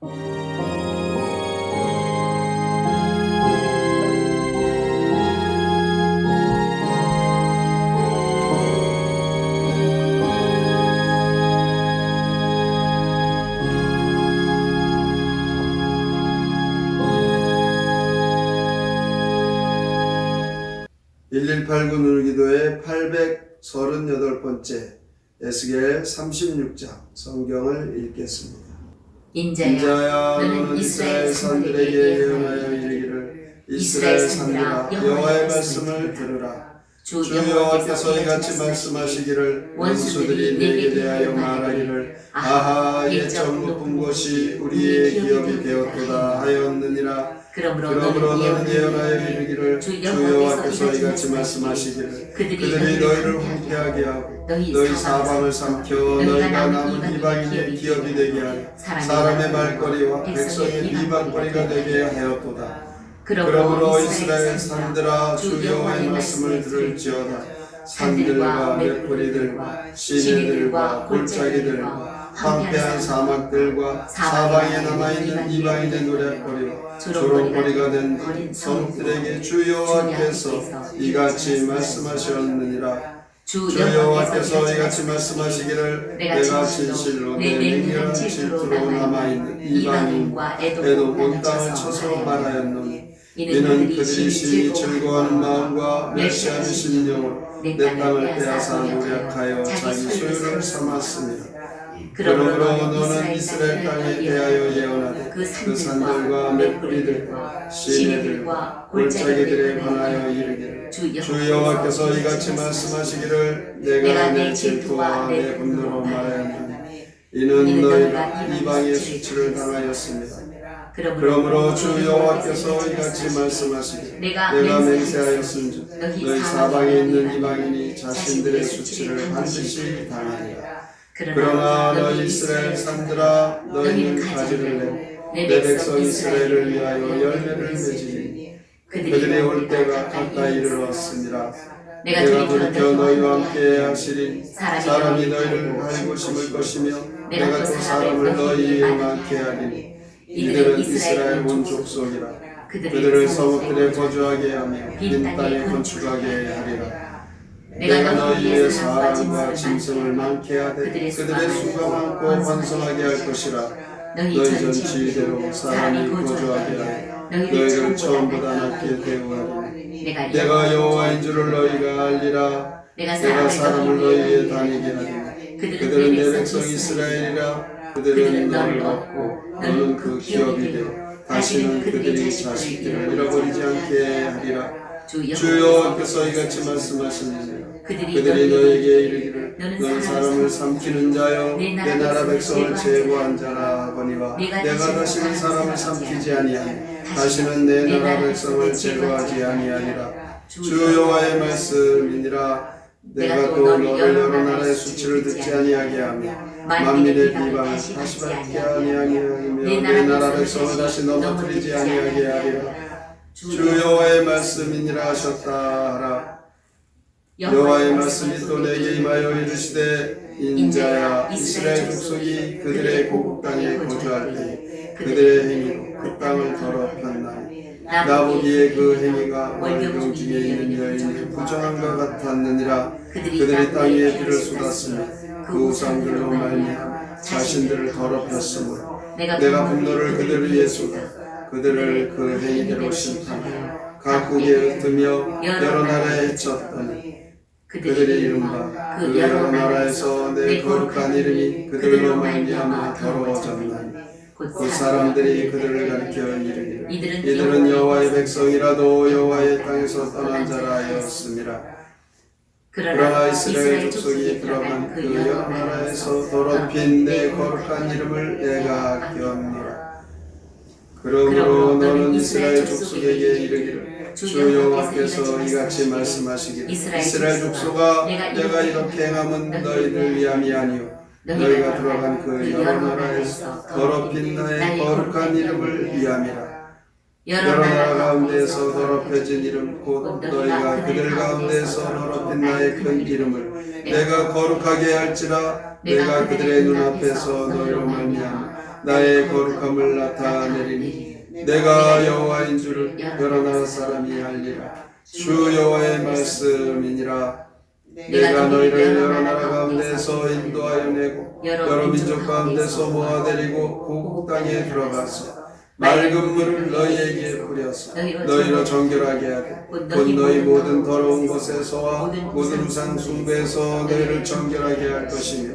1189 누르기도의 838번째 에스겔 36장 성경을 읽겠습니다. 인자야 너는 이스라엘 산들에게 예언하여 이르기를 이스라엘 산들아 여호와의 말씀을 들으라. 주 여호와께서 이같이 말씀하시기를 원수들이 내게 대하여 말하기를 아하 옛적 높은 곳이 우리의 기업이 되었도다 하였느니라. 그러므로 너는 예언하여 이르기를 주 여호와께서 이같이 말씀하시기를 그들이 너희를 황폐하게 하고 너희 사방을 삼켜 너희가 남은 이방인의 기업이 되게 하여 사람의 말거리와 백성의 비방거리가 되게 하였도다. 그러므로 이스라엘 산들아 주 여호와의 말씀을 들을지어다. 산들과 맷뿌리들과 시내들과 골짜기들과 황폐한 사막들과 사방에 남아있는 이방인의 노랫거리와 조롱거리가 된 성들에게 주 여호와께서 이같이 말씀하셨느니라. 주 여호와께서 이같이 말씀하시기를 내가 진실로 내 맹렬한 질투로 남아있는 이방인과 에돔 온 땅을 쳐서 말하였노니 이는 그들이 심히 즐거워하는 마음과 멸시하는 심령으로 내 땅을 빼앗아 노력하여 자기 소유를 삼았습니다. 그러므로 너는 이스라엘 땅에 대하여 예언하되 그 산들과 맷뿌리들과 시내들과 골짜기들에 관하여 이르기를 주 여호와께서 이같이 말씀하시기를 내가 내 질투와 내 분노로 말하였노니 이는 너희가 이방의 수치를 당하였습니다. 그러므로 주 여호와께서 이같이 말씀하시기를 내가 맹세하였은즉 너희 사방에 있는 이방인이 자신들의 수치를 반드시 당하리라. 그러나 너희 이스라엘 산들아 너희는 가지를 내고 내 백성 이스라엘을 위하여 열매를 맺으리니 그들이 올 때가 가까이 이르렀습니다. 내가 돌이켜 너희와 함께 하시리. 사람이 너희를 알고 심을 것이며 내가 또 사람을 너희에 낳게 하리니 이들은 이스라엘 온 족속이라. 그들을 성읍들에 거주하게 하며 빈 땅에 건축하게 하리라. 내가 너희의 사람과 짐승을 많게 하되 그들의 수가 많고 번성하게 할 것이라. 너희 전지대로 사람이 거주하게 하여 너희를 처음보다 낮게 대우하리니 내가 여호와인 줄을 너희가 알리라. 내가 사람을 너희에 다니게 하리니 그들은 내 백성 이스라엘이라. 그들은 너를 얻고 너는 그 기업이 되어 다시는 그들이 자식들을 잃어버리지 않게 하리라. 주 여호와께서 이같이 말씀하시느니라. 그들이 너에게 이르기를 너는 사람을 삼키는 자여 내 나라 백성을 제거한 자라 하거니와 내가 다시는 사람을 삼키지 아니하니 다시는 내 나라 백성을 제거하지 아니하니라. 주 여호와의 말씀이니라. 내가 또 너를 여러 나라의 수치를 듣지 아니하게 하며 만민의 비방을 다시 받지 아니하며 내 나라 백성을 다시 넘어뜨리지 아니하게 하리라. 주 여호와의 말씀이니라 하셨다 하라. 여호와의 말씀이 또 내게 임하여 이르시되 인자야 이스라엘 족속이 그들의 고국 땅에 거주할 때 그들의 행위로 그 땅을 더럽혔나니 나 보기에 그 행위가 월경 중에 있는 여인의 부정함과 같았느니라. 그들이 땅 위에 피를 쏟았으며 그 우상들로 말미암아 자신들을 더럽혔으므로 내가 분노를 그들 위에 쏟아 그들을 그 행위대로 심판하여 각국에 흩으며 여러 나라에 해쳤더니 그들의 이른바 그 여러 나라에서 내 거룩한 이름이 그들로 말미암아 더러워졌나니 그 사람들이 그들을 가리켜 이르기를 이들은 여호와의 백성이라도 여호와의 땅에서 떠난 자라 하였음이라. 그러나 이스라엘 족속이 들어간 그 여러 나라에서 더럽힌 내 거룩한 이름을 내가 아꼈노라. 그러므로 너는 이스라엘 족속에게 이르기를 주 여호와께서 이같이 말씀하시기를 이스라엘 족속아 내가 이렇게 행함은 너희를 위함이 아니요 너희가 들어간 그 여러 나라에서 더럽힌 나의 거룩한 이름을 위함이라. 여러 나라 가운데에서 더럽혀진 이름 곧 너희가 그들 가운데에서 더럽힌 나의 큰 이름을 내가 거룩하게 할지라. 내가 그들의 눈앞에서 너희로 말미암아 나의 거룩함을 나타내리니 내가 여호와인 줄을 여러 나라 사람이 알리라. 주 여호와의 말씀이니라. 내가 너희를 여러 나라 가운데서 인도하여 내고 여러 민족 가운데서 모아내리고 고국 땅에 들어가서 맑은 물을 너희에게 뿌려서 너희로 정결하게 하되 곧 너희 모든 더러운 것에서와 모든 우상 숭배에서 너희를 정결하게 할 것이며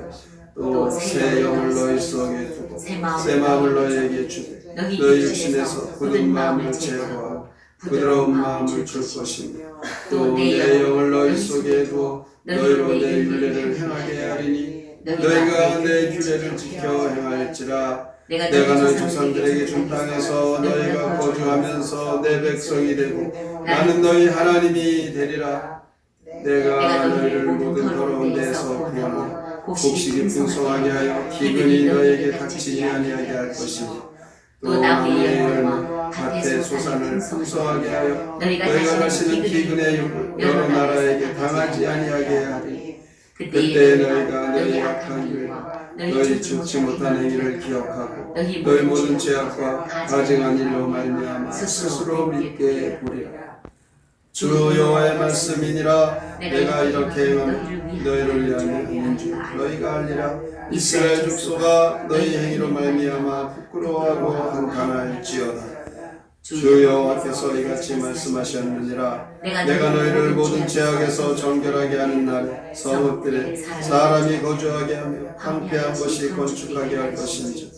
또 새 영을 너희 속에 두고 새 마음을 너희에게 주되 너희 육신에서 굳은 마음을 제거하고 부드러운 마음을 줄 것이며 또 내 영을 너희 속에 두어 너희로 내 율례를 행하게 하리니 너희가 내 규례를 지켜 행할지라. 내가 너희 조상들에게 준 땅에서 너희가 거주하면서 내 백성이 되고 나는 너희 하나님이 되리라. 내가 너희를 모든 더러운 데에서 구원하여 곡식이 풍성하게 하여 기근이 너희에게 닥치지 아니하게 할 것이며 또 너희의 열매 밭의 소산을 풍성하게 하여 너희가 다시는 기근의 욕을 여러 나라에게 당하지 아니하게 하리니 그때 너희가 너희 악한 일과 너희 죽지 못한 행위를 기억하고 너희 모든 죄악과 가증한 일로 말미암아 스스로 믿게 보리라. 주 여호와의 말씀이니라. 내가 이렇게 행하면 너희를 위하여 있는 줄 너희가 알리라. 이스라엘 족속아 너희 행위로 말미암아 부끄러워하고 한탄할지어다. 주 여호와께서 이같이 말씀하셨느니라. 내가 너희를 모든 죄악에서 정결하게 하는 날에 성읍들에 사람이 거주하게 하며 황폐한 것이 건축하게 할 것인지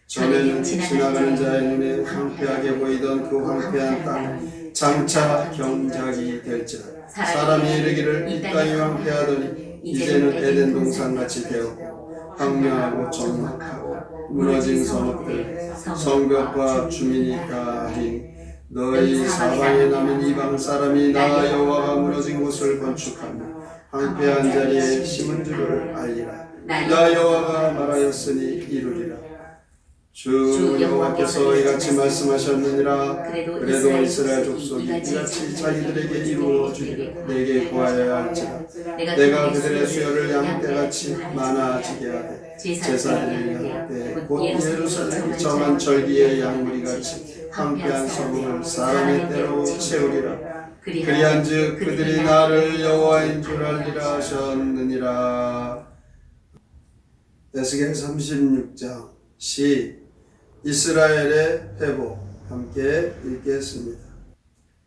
전에는 지나가는 자의 눈에 황폐하게 보이던 그 황폐한 땅 장차 경작이 될지라. 사람이 이르기를 이 땅이 황폐하더니 이제는 에덴 동산같이 되었고 황량하고 적막하고 무너진 성읍들 성벽과 주민이 다 하리니 너희 사방에 남은 이방 사람이 나 여호와가 무너진 곳을 건축하며 황폐한 자리에 심은 줄을 알리라. 나 여호와가 말하였으니 이루리라. 주 여호와께서 이같이 말씀하셨느니라. 그래도 이스라엘 족속이 이같이 자기들에게 이루어 주기를 내게 구하여야 할지라. 내가 그들의 수요를 양떼같이 많아지게 하되 제사를 양떼 곧 예루살렘이 정한 절기의 양무리같이 황폐한 성읍을 사람의 때로 채우리라. 그리한즉 그들이 나를 여호와인 줄 알리라 하셨느니라. 에스겔 36장 시 이스라엘의 회복 함께 읽겠습니다.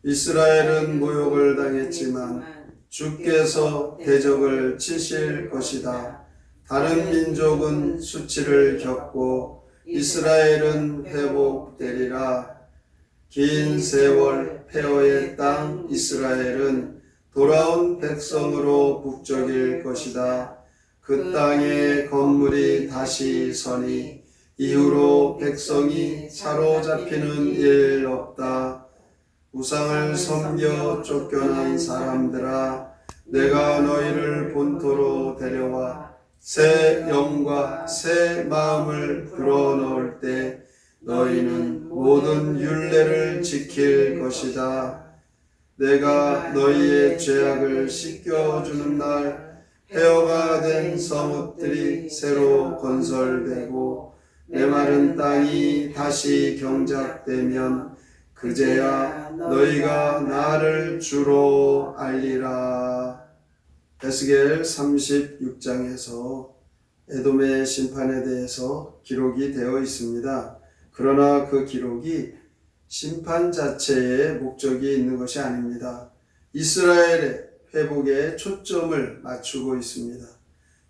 이스라엘은 모욕을 당했지만 주께서 대적을 치실 것이다. 다른 민족은 수치를 겪고 이스라엘은 회복되리라. 긴 세월 폐허의 땅 이스라엘은 돌아온 백성으로 북적일 것이다. 그 땅에 건물이 다시 서니 이후로 백성이 사로잡히는 일 없다. 우상을 섬겨 쫓겨난 사람들아, 내가 너희를 본토로 데려와 새 영과 새 마음을 불어넣을 때 너희는 모든 율례를 지킬 것이다. 내가 너희의 죄악을 씻겨주는 날 폐허가 된 성읍들이 새로 건설되고 메마른 땅이 다시 경작되면 그제야 너희가 나를 주로 알리라. 에스겔 36장에서 에돔의 심판에 대해서 기록이 되어 있습니다. 그러나 그 기록이 심판 자체에 목적이 있는 것이 아닙니다. 이스라엘의 회복에 초점을 맞추고 있습니다.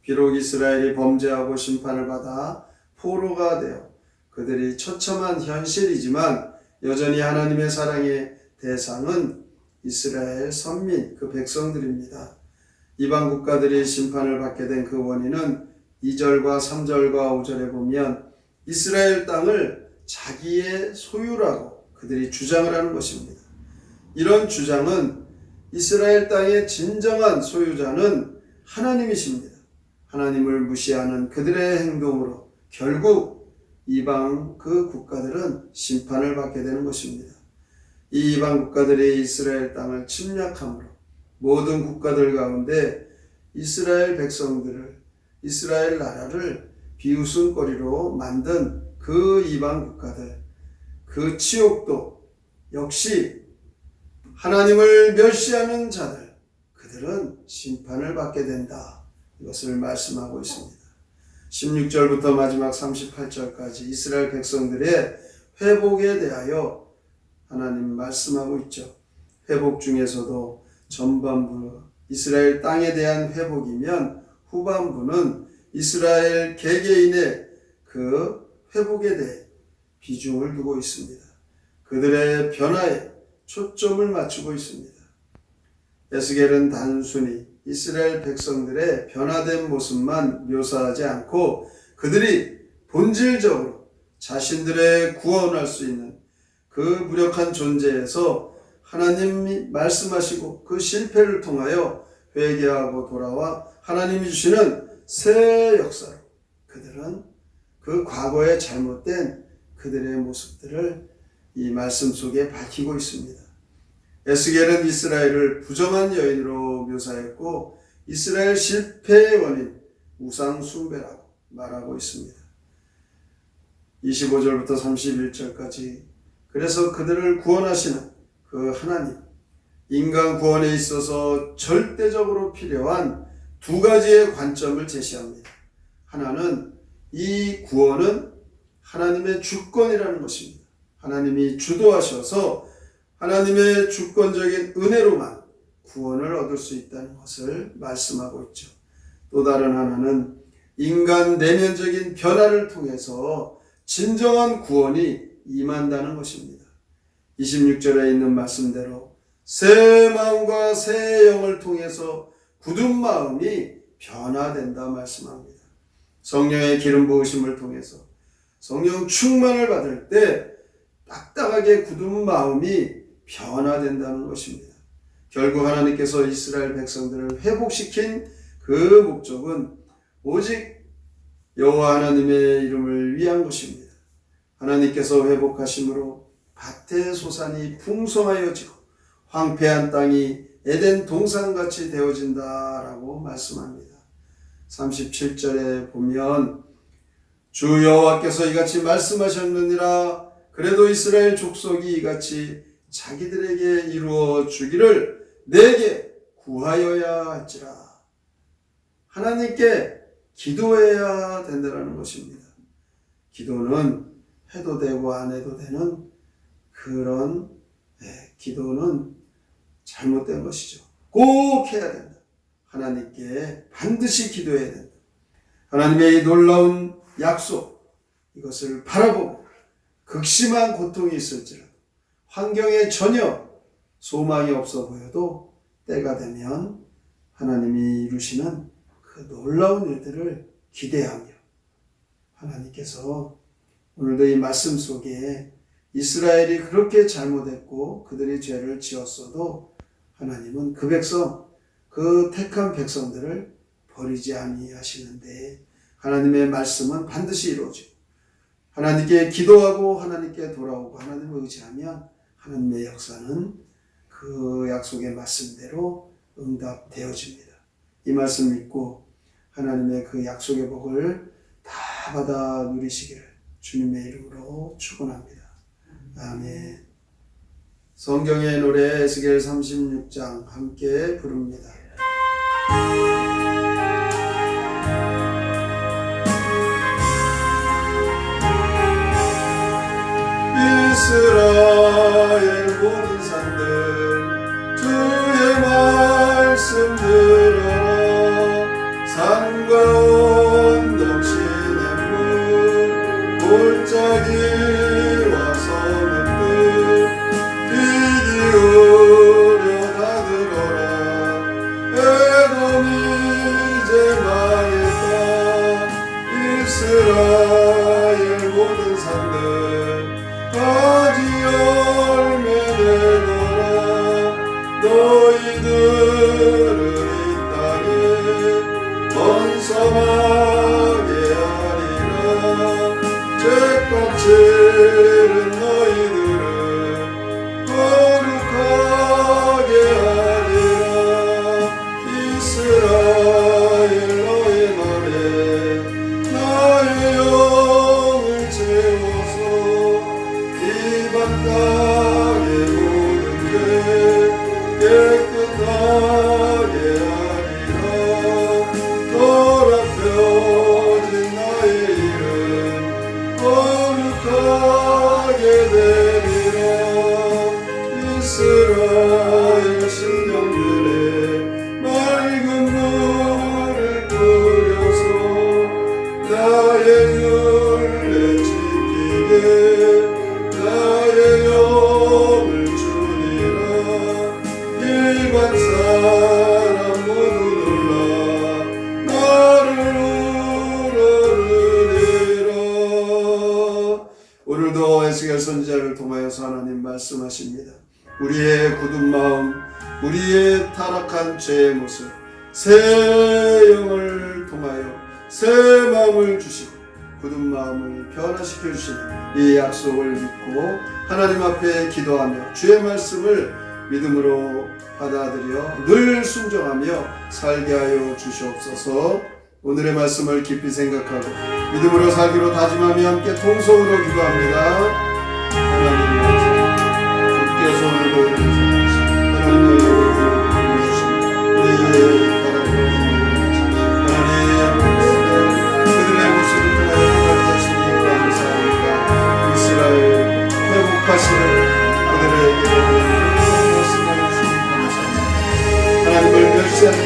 비록 이스라엘이 범죄하고 심판을 받아 포로가 되어 그들이 처참한 현실이지만 여전히 하나님의 사랑의 대상은 이스라엘 선민, 그 백성들입니다. 이방 국가들이 심판을 받게 된 그 원인은 2절과 3절과 5절에 보면 이스라엘 땅을 자기의 소유라고 그들이 주장을 하는 것입니다. 이런 주장은 이스라엘 땅의 진정한 소유자는 하나님이십니다. 하나님을 무시하는 그들의 행동으로 결국 이방 그 국가들은 심판을 받게 되는 것입니다. 이 이방 국가들이 이스라엘 땅을 침략함으로 모든 국가들 가운데 이스라엘 백성들을, 이스라엘 나라를 비웃음거리로 만든 그 이방 국가들, 그 지옥도 역시 하나님을 멸시하는 자들, 그들은 심판을 받게 된다. 이것을 말씀하고 있습니다. 16절부터 마지막 38절까지 이스라엘 백성들의 회복에 대하여 하나님 말씀하고 있죠. 회복 중에서도 전반부 이스라엘 땅에 대한 회복이면 후반부는 이스라엘 개개인의 그 회복에 대해 비중을 두고 있습니다. 그들의 변화에 초점을 맞추고 있습니다. 에스겔은 단순히 이스라엘 백성들의 변화된 모습만 묘사하지 않고 그들이 본질적으로 자신들의 구원할 수 있는 그 무력한 존재에서 하나님이 말씀하시고 그 실패를 통하여 회개하고 돌아와 하나님이 주시는 새 역사로 그들은 그 과거에 잘못된 그들의 모습들을 이 말씀 속에 밝히고 있습니다. 에스겔은 이스라엘을 부정한 여인으로 묘사했고 이스라엘 실패의 원인 우상 숭배라고 말하고 있습니다. 25절부터 31절까지 그래서 그들을 구원하시는 그 하나님, 인간 구원에 있어서 절대적으로 필요한 두 가지의 관점을 제시합니다. 하나는 이 구원은 하나님의 주권이라는 것입니다. 하나님이 주도하셔서 하나님의 주권적인 은혜로만 구원을 얻을 수 있다는 것을 말씀하고 있죠. 또 다른 하나는 인간 내면적인 변화를 통해서 진정한 구원이 임한다는 것입니다. 26절에 있는 말씀대로 새 마음과 새 영을 통해서 굳은 마음이 변화된다 말씀합니다. 성령의 기름 부으심을 통해서 성령 충만을 받을 때 딱딱하게 굳은 마음이 변화된다는 것입니다. 결국 하나님께서 이스라엘 백성들을 회복시킨 그 목적은 오직 여호와 하나님의 이름을 위한 것입니다. 하나님께서 회복하심으로 밭의 소산이 풍성하여지고 황폐한 땅이 에덴 동산같이 되어진다라고 말씀합니다. 37절에 보면 주 여호와께서 이같이 말씀하셨느니라 그래도 이스라엘 족속이 이같이 자기들에게 이루어 주기를 내게 구하여야 할지라. 하나님께 기도해야 된다는 것입니다. 기도는 해도 되고 안 해도 되는 그런 기도는 잘못된 것이죠. 꼭 해야 된다. 하나님께 반드시 기도해야 된다. 하나님의 이 놀라운 약속, 이것을 바라보고 극심한 고통이 있을지라도 환경에 전혀 소망이 없어 보여도 때가 되면 하나님이 이루시는 그 놀라운 일들을 기대하며 하나님께서 오늘도 이 말씀 속에 이스라엘이 그렇게 잘못했고 그들이 죄를 지었어도 하나님은 그 백성, 그 택한 백성들을 버리지 아니하시는데 하나님의 말씀은 반드시 이루어지고 하나님께 기도하고 하나님께 돌아오고 하나님을 의지하면 하나님의 역사는 그 약속의 말씀대로 응답되어집니다. 이 말씀 믿고 하나님의 그 약속의 복을 다 받아 누리시기를 주님의 이름으로 축원합니다. 아멘. 성경의 노래 에스겔 36장 함께 부릅니다. 이스라엘 모든 산들 주의 말씀 들어라. 산과 언덕 시냇물 골짜기와 서문들 귀 기울여 다 들어라. 에돔이 이제 망했다. 이스라엘 모든 산들 가지 열매 내거라. 너희들은 이 땅에 번성하게 하리라. 죄값치는 너희들은 거룩하게 하리라. 이스라엘 너희 말에 나의 영을 채워 땅에 모든 게 깨끗하게 하리라. 더럽혀진 나의 일은 거룩하게 되리라. 이스라엘 신령들의 맑은 물을 뿌려서 나의 율례 지키게 나의 영을 주리라. 일반 사람 모두 놀라 나를 우러르리라. 오늘도 에스겔 선지자를 통하여서 하나님 말씀하십니다. 우리의 굳은 마음, 우리의 타락한 죄의 모습, 새 영을 통하여 새 마음을 주시고 굳은 마음을 변화시켜 주시는 이 약속을 믿고 하나님 앞에 기도하며 주의 말씀을 믿음으로 받아들여 늘 순종하며 살게 하여 주시옵소서. 오늘의 말씀을 깊이 생각하고 믿음으로 살기로 다짐하며 함께 통성으로 기도합니다. 하나님 주께서 오늘도 이렇게 생각하시고 하나님의 영을 주시고 우리의 바람을 그들의 모습을 통하여 하시니 감사합니다. 이스라엘 회복하시는 그들에게 말씀을 주시니 감사합니다. 하나님을 멸시하는